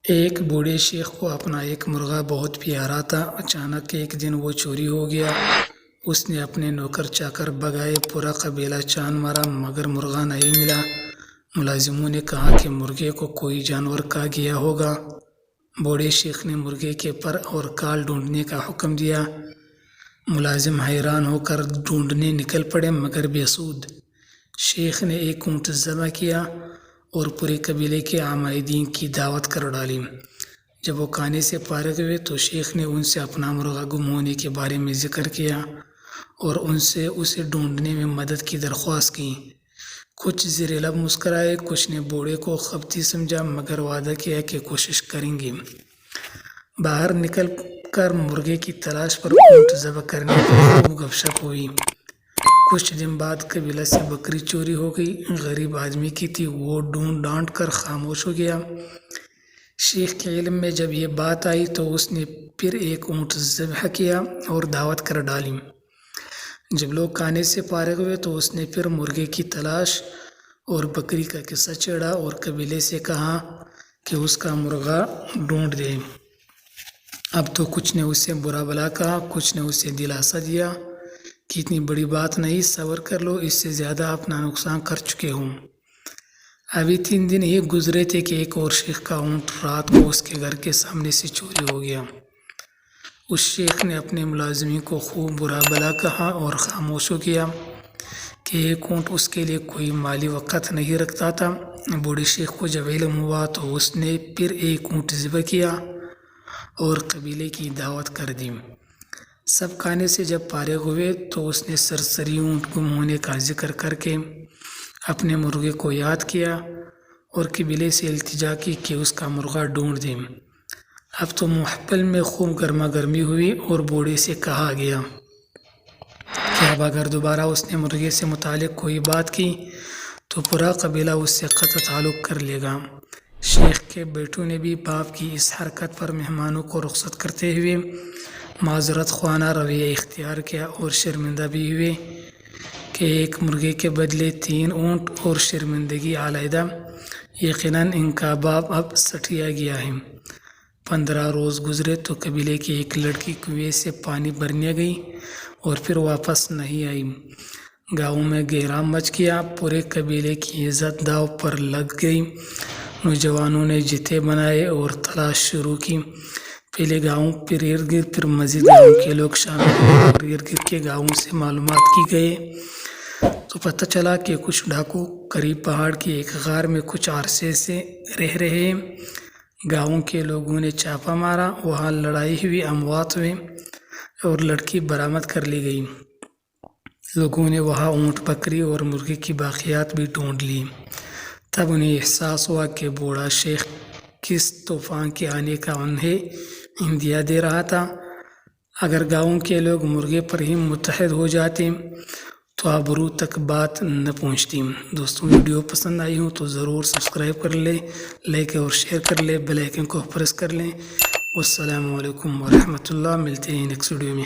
ایک بوڑھے شیخ کو اپنا ایک مرغا بہت پیارا تھا۔ اچانک ایک دن وہ چوری ہو گیا۔ اس نے اپنے نوکر چاکر بگائے، پورا قبیلہ چاند مارا مگر مرغا نہیں ملا۔ ملازموں نے کہا کہ مرغے کو کوئی جانور کھا گیا ہوگا۔ بوڑھے شیخ نے مرغے کے پر اور کال ڈھونڈنے کا حکم دیا۔ ملازم حیران ہو کر ڈھونڈنے نکل پڑے مگر بے سود۔ شیخ نے ایک اونٹ ذبح کیا اور پورے قبیلے کے عمائدین کی دعوت کر ڈالی۔ جب وہ کھانے سے فارغ ہوئے تو شیخ نے ان سے اپنا مرغا گم ہونے کے بارے میں ذکر کیا اور ان سے اسے ڈھونڈنے میں مدد کی درخواست کی۔ کچھ زیر لب مسکرائے، کچھ نے بوڑھے کو خبتی سمجھا مگر وعدہ کیا کہ کوشش کریں گے۔ باہر نکل کر مرغے کی تلاش پر اونٹ ذبح کرنے پر خوب گپ شپ ہوئی۔ کچھ دن بعد قبیلہ سے بکری چوری ہو گئی۔ غریب آدمی کی تھی، وہ ڈھونڈ ڈانٹ کر خاموش ہو گیا۔ شیخ کے علم میں جب یہ بات آئی تو اس نے پھر ایک اونٹ ذبح کیا اور دعوت کر ڈالی۔ جب لوگ کھانے سے فارغ ہوئے تو اس نے پھر مرغے کی تلاش اور بکری کا قصہ چھیڑا اور قبیلے سے کہا کہ اس کا مرغا ڈھونڈ دے۔ اب تو کچھ نے اسے برا بھلا کہا، کچھ نے اسے دلاسا دیا کہ اتنی بڑی بات نہیں، صبر کر لو، اس سے زیادہ اپنا نقصان کر چکے ہوں۔ ابھی 3 دن ہی گزرے تھے کہ ایک اور شیخ کا اونٹ رات کو اس کے گھر کے سامنے سے چوری ہو گیا۔ اس شیخ نے اپنے ملازمین کو خوب برا بھلا کہا اور خاموش ہو گیا کہ ایک اونٹ اس کے لیے کوئی مالی وقت نہیں رکھتا تھا۔ بوڑھے شیخ کو جب علم ہوا تو اس نے پھر ایک اونٹ ذبح کیا اور قبیلے کی دعوت کر دی۔ سب کھانے سے جب فارغ ہوئے تو اس نے سرسری اونٹ گم ہونے کا ذکر کر کے اپنے مرغے کو یاد کیا اور قبیلے سے التجا کی کہ اس کا مرغا ڈھونڈ دیں۔ اب تو محفل میں خوب گرما گرمی ہوئی اور بوڑھے سے کہا گیا کہ اب اگر دوبارہ اس نے مرغے سے متعلق کوئی بات کی تو پورا قبیلہ اس سے قطع تعلق کر لے گا۔ شیخ کے بیٹوں نے بھی باپ کی اس حرکت پر مہمانوں کو رخصت کرتے ہوئے معذرت خواہ رویہ اختیار کیا اور شرمندہ بھی ہوئے کہ ایک مرغے کے بدلے 3 اونٹ اور شرمندگی علیحدہ۔ یقیناً ان کا باپ اب سٹیا گیا ہے۔ 15 روز گزرے تو قبیلے کی ایک لڑکی کنویں سے پانی بھرنے گئی اور پھر واپس نہیں آئی۔ گاؤں میں گہرام مچ گیا، پورے قبیلے کی عزت داؤ پر لگ گئی۔ نوجوانوں نے جتھے بنائے اور تلاش شروع کی۔ پہلے گاؤں، پھر ارد گرد، پھر مزید گاؤں کے لوگ شامل ہوئے اور ارد گرد کے گاؤں سے معلومات کی گئے تو پتہ چلا کہ کچھ ڈاکو قریب پہاڑ کی ایک غار میں کچھ عرصے سے رہ رہے ہیں۔ گاؤں کے لوگوں نے چھاپا مارا، وہاں لڑائی ہوئی، اموات ہوئے اور لڑکی برآمد کر لی گئی۔ لوگوں نے وہاں اونٹ، بکری اور مرغے کی باقیات بھی ڈھونڈ لی۔ تب انہیں احساس ہوا کہ بوڑھا شیخ کس طوفان کے آنے کا انہیں عندیہ دے رہا تھا۔ اگر گاؤں کے لوگ مرغے پر ہی متحد ہو جاتے تو آبرو تک بات نہ پہنچتی۔ دوستوں، ویڈیو پسند آئی ہو تو ضرور سبسکرائب کر لیں، لائک اور شیئر کر لیں، بیل آئیکن کو پریس کر لیں۔ والسلام علیکم ورحمۃ اللہ۔ ملتے ہیں نیکسٹ ویڈیو میں۔